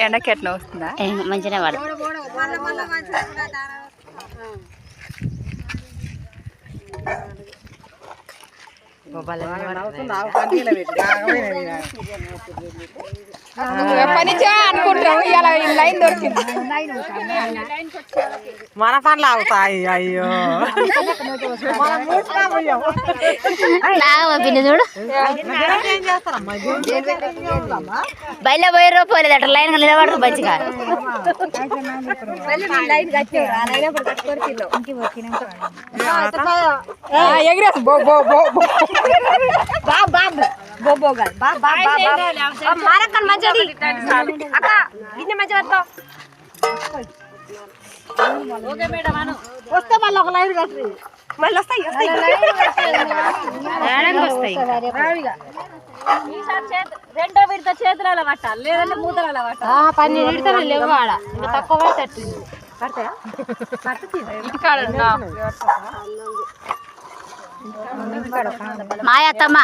ఎండకి ఎట్లా వస్తుందా? మంచిగా పడదు. అనుకుంటాం ఇలా లైన్ దొరికింది. మన పనులు అవుతాయి. అయ్యో పిన్ని చూడు బయట పోయి పోలేదు అట్లా లైన్ నిలబడరు మంచిగా. ఎగిరేసి వస్తే మళ్ళీ ఒక లైన్ కట్టి మళ్ళీ వస్తాయి. రెండో విడత చేతులలో పట్టాలి, లేదంటే మూతలలో పట్టాలి. 12 విడతలు లేవు ఆడ, ఇంకా తక్కువ పడుతుంది. మాయత్తమ్మ